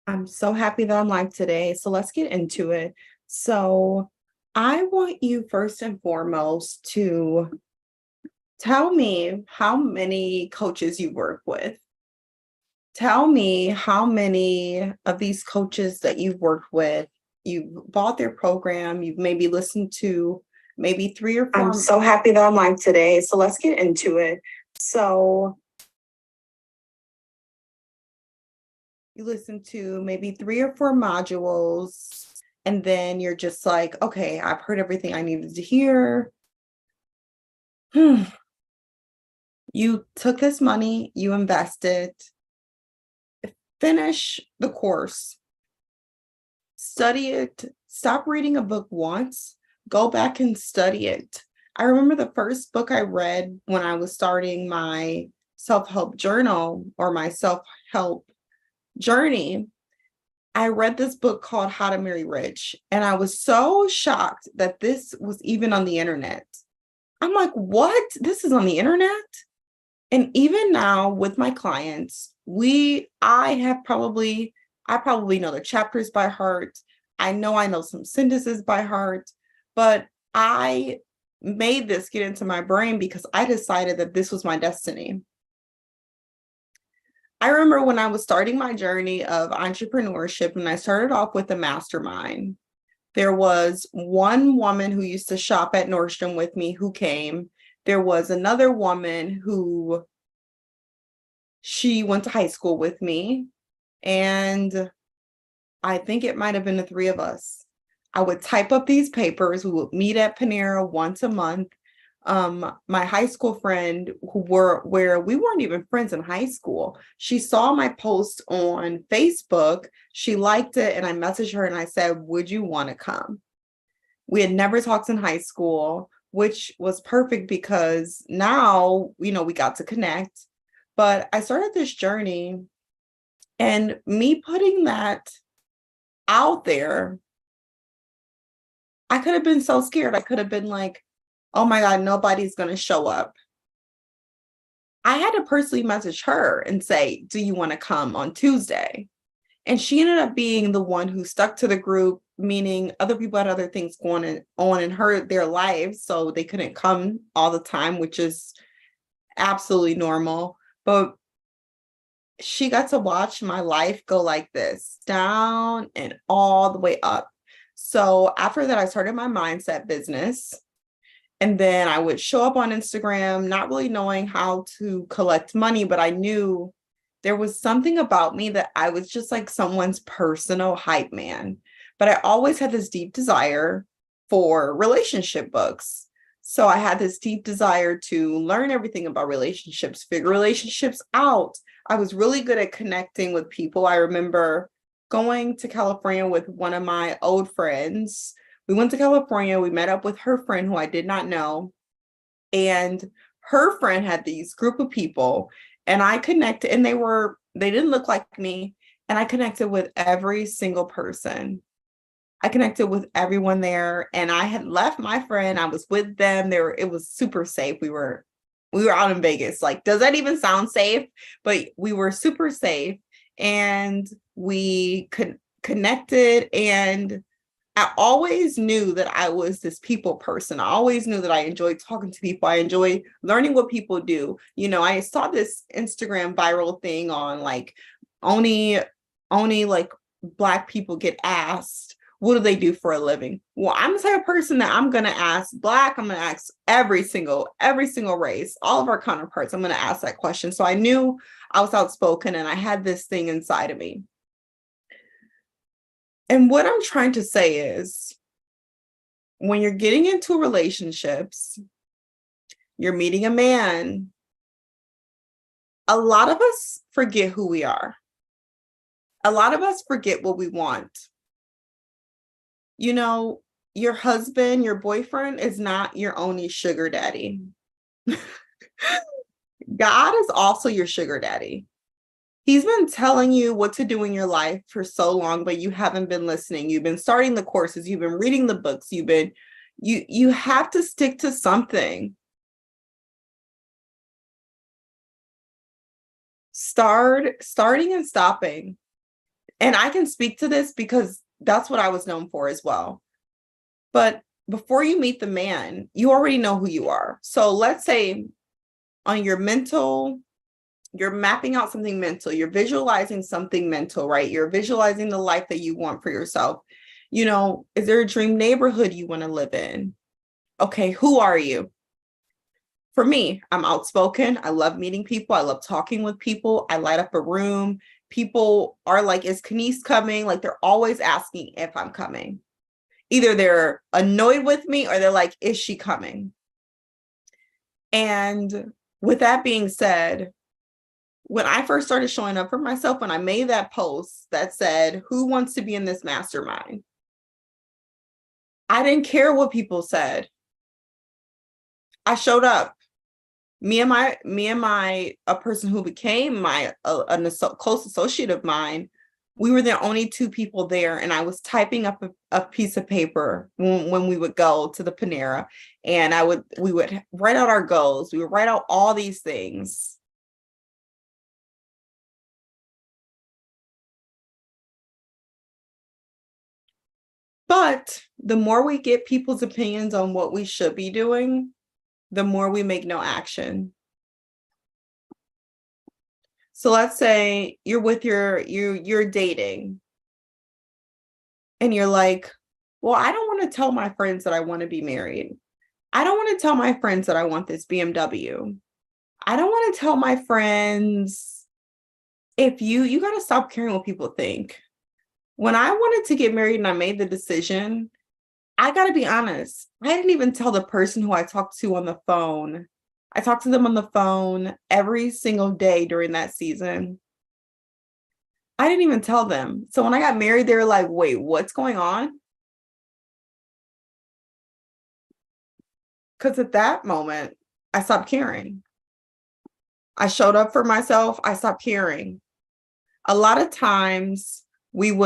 I'm so happy that I'm live today. So let's get into it. So I want you first and foremost to tell me how many coaches you work with. Tell me how many of these coaches that you've worked with, you've bought their program, you've maybe listened to maybe three or four. I'm so happy that I'm live today. So let's get into it. So you listen to maybe three or four modules, and then you're just like, okay, I've heard everything I needed to hear. You took this money, you invested, finish the course, study it, stop reading a book once, go back and study it. I remember the first book I read when I was starting my self-help journal or my self-help journey. I read this book called How to Marry Rich, and I was so shocked that this was even on the internet. I'm like, what? This is on the internet? And even now with my clients, I probably know the chapters by heart. I know some sentences by heart, but I made this get into my brain because I decided that this was my destiny. I remember when I was starting my journey of entrepreneurship, and I started off with a mastermind. There was one woman who used to shop at Nordstrom with me who came. There was another woman who she went to high school with me, and I think it might have been the three of us. I would type up these papers. We would meet at Panera once a month. My high school friend where we weren't even friends in high school. She saw my post on Facebook. She liked it, and I messaged her and I said, would you want to come? We had never talked in high school, which was perfect because now, we got to connect. But I started this journey, and me putting that out there, I could have been so scared. I could have been like, oh my God, nobody's going to show up. I had to personally message her and say, do you want to come on Tuesday? And she ended up being the one who stuck to the group, meaning other people had other things going on in their lives, so they couldn't come all the time, which is absolutely normal. But she got to watch my life go like this, down and all the way up. So after that, I started my mindset business. And then I would show up on Instagram, not really knowing how to collect money, but I knew there was something about me that I was just like someone's personal hype man. But I always had this deep desire for relationship books. So I had this deep desire to learn everything about relationships, figure relationships out. I was really good at connecting with people. I remember going to California with one of my old friends. We went to California. We met up with her friend who I did not know. And her friend had these group of people, and I connected, and they didn't look like me. And I connected with every single person. I connected with everyone there, and I had left my friend. I was with them. It was super safe. We were out in Vegas. Like, does that even sound safe? But we were super safe, and we connected, and I always knew that I was this people person. I always knew that I enjoyed talking to people. I enjoy learning what people do. I saw this Instagram viral thing on like only like Black people get asked, what do they do for a living? Well, I'm the type of person that I'm going to ask Black. I'm going to ask every single race, all of our counterparts. I'm going to ask that question. So I knew I was outspoken, and I had this thing inside of me. And what I'm trying to say is, when you're getting into relationships, you're meeting a man, a lot of us forget who we are. A lot of us forget what we want. Your husband, your boyfriend is not your only sugar daddy. God is also your sugar daddy. He's been telling you what to do in your life for so long, but you haven't been listening. You've been starting the courses, you've been reading the books, you have to stick to something. Starting and stopping. And I can speak to this because that's what I was known for as well. But before you meet the man, you already know who you are. So let's say on your mental, you're mapping out something mental, you're visualizing something mental, right? You're visualizing the life that you want for yourself. You know, is there a dream neighborhood you want to live in? Okay, who are you? For me, I'm outspoken. I love meeting people. I love talking with people. I light up a room. People are like, is Kenice coming? Like they're always asking if I'm coming. Either they're annoyed with me or they're like, is she coming? And with that being said, when I first started showing up for myself, when I made that post that said, who wants to be in this mastermind? I didn't care what people said. I showed up. Me and my a person who became my close associate of mine, we were the only two people there, and I was typing up a piece of paper when we would go to the Panera, and we would write out our goals. We would write out all these things. But the more we get people's opinions on what we should be doing, the more we make no action. So let's say you're with you're dating and you're like, well, I don't want to tell my friends that I want to be married. I don't want to tell my friends that I want this BMW. I don't want to tell my friends. If you got to stop caring what people think. When I wanted to get married and I made the decision, I got to be honest. I didn't even tell the person who I talked to on the phone. I talked to them on the phone every single day during that season. I didn't even tell them. So when I got married, they were like, wait, what's going on? Because at that moment, I stopped caring. I showed up for myself. I stopped caring. A lot of times we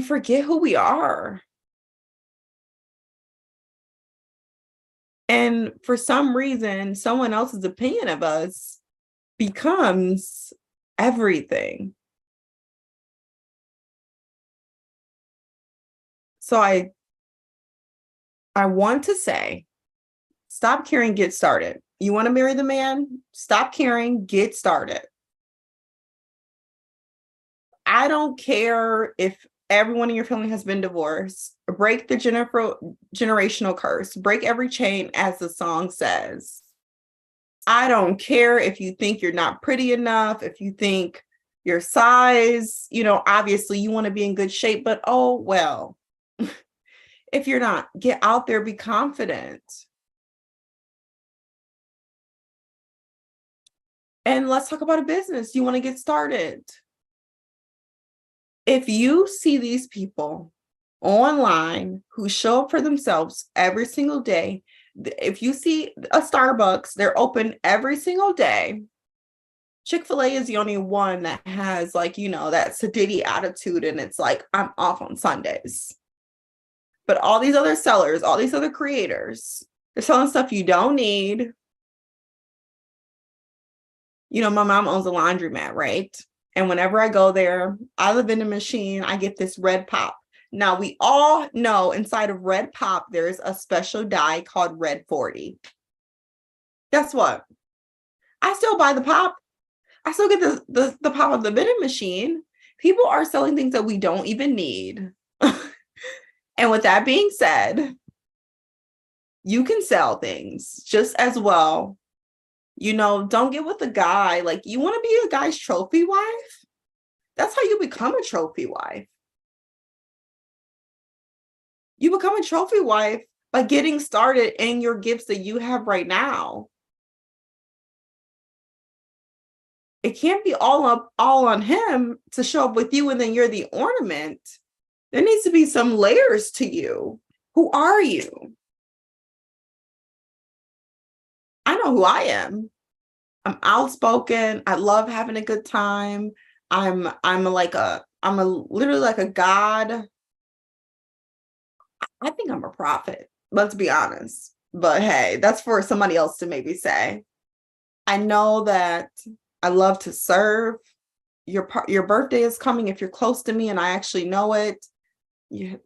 forget who we are. And for some reason, someone else's opinion of us becomes everything. So I want to say, stop caring, get started. You want to marry the man? Stop caring, get started. I don't care if everyone in your family has been divorced. Break the generational curse. Break every chain, as the song says. I don't care if you think you're not pretty enough, if you think your size, obviously you want to be in good shape, but oh, well, if you're not, get out there, be confident. And let's talk about a business. You want to get started. If you see these people online who show up for themselves every single day, if you see a Starbucks, they're open every single day. Chick-fil-A is the only one that has that sedity attitude, and it's like, I'm off on Sundays. But all these other sellers, all these other creators, they're selling stuff you don't need. My mom owns a laundromat, right? And whenever I go there, out of the vending machine, I get this red pop. Now, we all know inside of red pop, there's a special dye called red 40. Guess what? I still buy the pop. I still get the pop of the vending machine. People are selling things that we don't even need. And with that being said, you can sell things just as well. Don't get with a guy. Like, you want to be a guy's trophy wife? That's how you become a trophy wife. You become a trophy wife by getting started in your gifts that you have right now. It can't be all on him to show up with you and then you're the ornament. There needs to be some layers to you. Who are you? I know who I am. I'm outspoken. I love having a good time. I'm literally like a god. I think I'm a prophet, let's be honest. But hey, that's for somebody else to maybe say. I know that I love to serve. your birthday is coming. If you're close to me and I actually know it,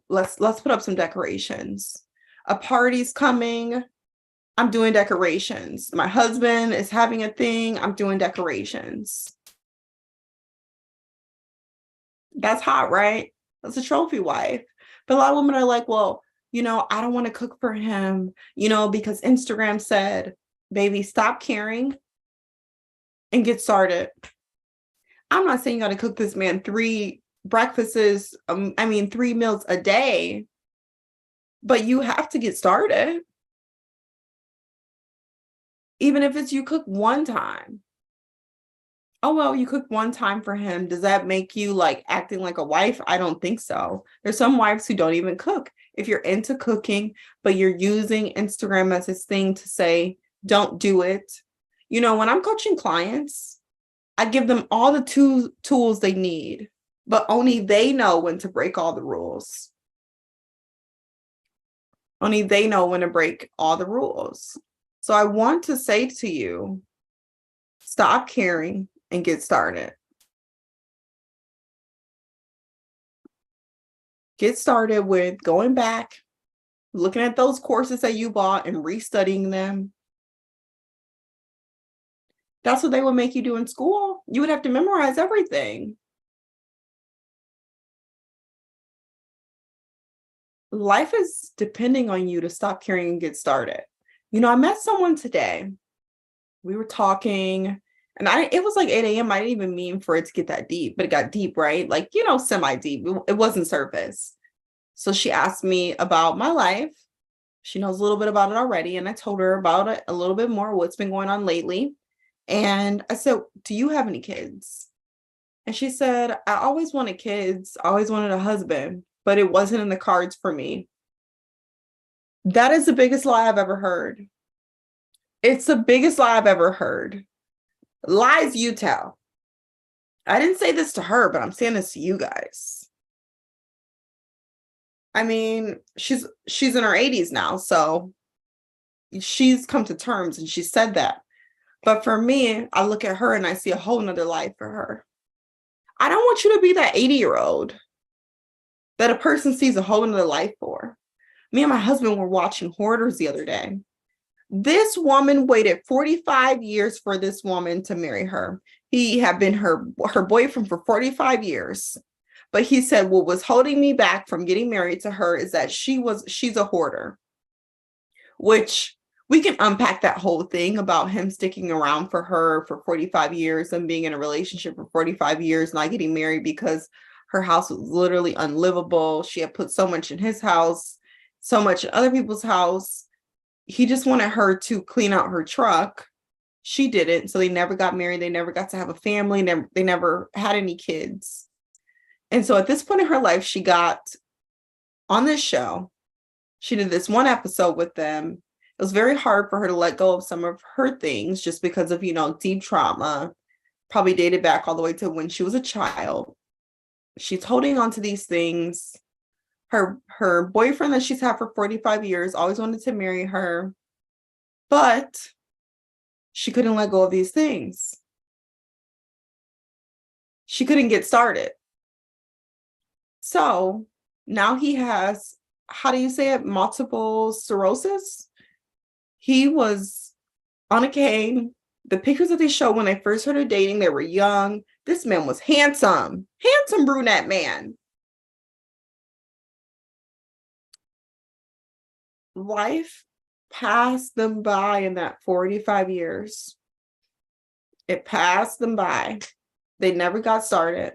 let's put up some decorations. A party's coming. I'm doing decorations. My husband is having a thing. I'm doing decorations. That's hot, right? That's a trophy wife. But a lot of women are like, well, I don't want to cook for him, because Instagram said, baby, stop caring and get started. I'm not saying you got to cook this man 3 breakfasts, 3 meals a day, but you have to get started. Even if it's you cook one time. Oh, well, you cook one time for him. Does that make you like acting like a wife? I don't think so. There's some wives who don't even cook. If you're into cooking, but you're using Instagram as this thing to say, don't do it. When I'm coaching clients, I give them all the tools they need, but only they know when to break all the rules. Only they know when to break all the rules. So I want to say to you, stop caring and get started. Get started with going back, looking at those courses that you bought and restudying them. That's what they would make you do in school. You would have to memorize everything. Life is depending on you to stop caring and get started. I met someone today. We were talking and it was like 8 a.m. I didn't even mean for it to get that deep, but it got deep, right? Like, semi-deep. It wasn't surface. So she asked me about my life. She knows a little bit about it already. And I told her about it a little bit more, what's been going on lately. And I said, do you have any kids? And she said, I always wanted kids. I always wanted a husband, but it wasn't in the cards for me. That is the biggest lie I've ever heard. It's the biggest lie I've ever heard. Lies you tell. I didn't say this to her, but I'm saying this to you guys. She's in her 80s now, so she's come to terms and she said that. But for me, I look at her and I see a whole nother life for her. I don't want you to be that 80-year-old that a person sees a whole nother life for. Me and my husband were watching Hoarders the other day. This woman waited 45 years for this woman to marry her. He had been her boyfriend for 45 years. But he said, what was holding me back from getting married to her is that she's a hoarder, which we can unpack that whole thing about him sticking around for her for 45 years and being in a relationship for 45 years, not getting married because her house was literally unlivable. She had put so much in his house, so much in other people's house. He just wanted her to clean out her truck. She didn't. So they never got married. They never got to have a family. They never had any kids. And so at this point in her life, she got on this show. She did this one episode with them. It was very hard for her to let go of some of her things just because of, deep trauma, probably dated back all the way to when she was a child. She's holding on to these things. Her boyfriend that she's had for 45 years always wanted to marry her, but she couldn't let go of these things. She couldn't get started. So now he has, how do you say it? Multiple sclerosis. He was on a cane. The pictures that they showed when they first started dating, they were young. This man was handsome brunette man. Life passed them by in that 45 years. It passed them by. They never got started.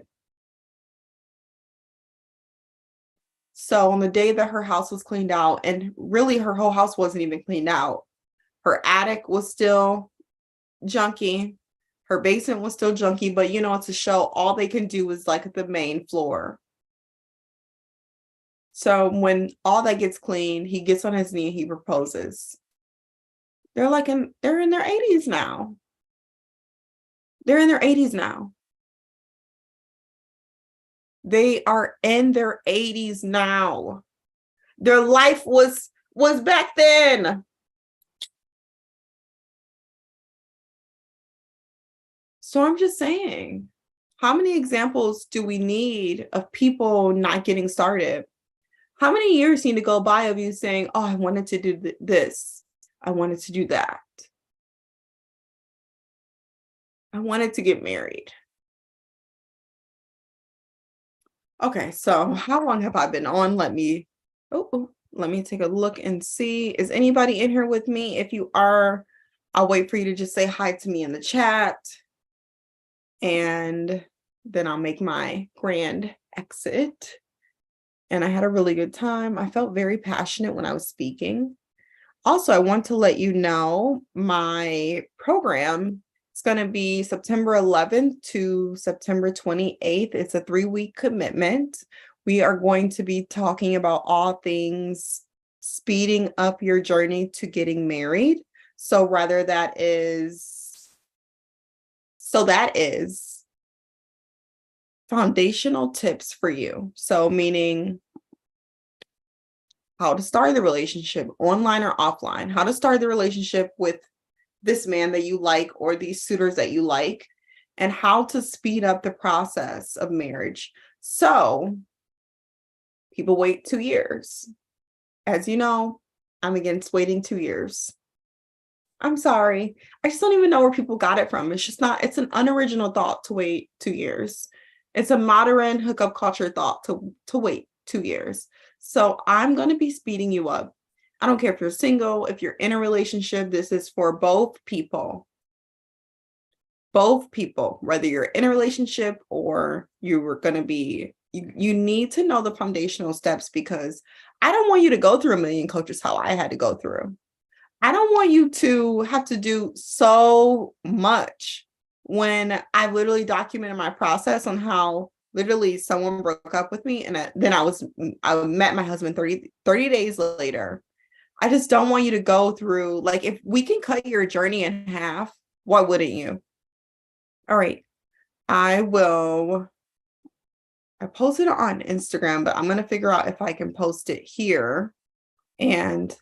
So on the day that her house was cleaned out, and really her whole house wasn't even cleaned out. Her attic was still junky. Her basement was still junky, but it's a show. All they can do is like the main floor. So when all that gets clean, he gets on his knee, he proposes. They're in their 80s now. They're in their 80s now. They are in their 80s now. Their life was back then. So I'm just saying, How many examples do we need of people not getting started? How many years need to go by of you saying, oh, I wanted to do this. I wanted to do that. I wanted to get married. Okay, so how long have I been on? Let me take a look and see. Is anybody in here with me? If you are, I'll wait for you to just say hi to me in the chat. And then I'll make my grand exit. And I had a really good time. I felt very passionate when I was speaking. Also, I want to let you know my program is going to be September 11th to September 28th. It's a 3-week commitment. We are going to be talking about all things speeding up your journey to getting married. So that is foundational tips for you. So meaning how to start the relationship, online or offline, how to start the relationship with this man that you like or these suitors that you like, and how to speed up the process of marriage. So people wait 2 years. As you know, I'm against waiting 2 years. I'm sorry. I just don't even know where people got it from. It's an unoriginal thought to wait 2 years. It's a modern hookup culture thought to wait 2 years. So I'm going to be speeding you up. I don't care if you're single, if you're in a relationship, this is for both people. Both people, whether you're in a relationship or you were going to be, you need to know the foundational steps, because I don't want you to go through a million coaches how I had to go through. I don't want you to have to do so much when I literally documented my process on how literally someone broke up with me. And then I met my husband 30 days later. I just don't want you to go through, like, if we can cut your journey in half, why wouldn't you? All right. I posted it on Instagram, but I'm going to figure out if I can post it here and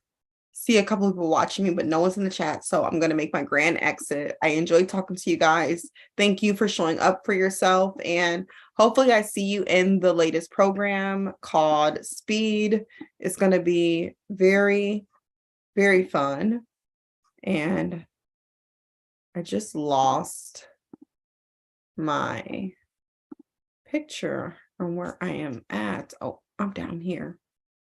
see a couple of people watching me, but no one's in the chat. So I'm going to make my grand exit. I enjoyed talking to you guys. Thank you for showing up for yourself. And hopefully I see you in the latest program called Speed. It's going to be very, very fun. And I just lost my picture from where I am at. Oh, I'm down here.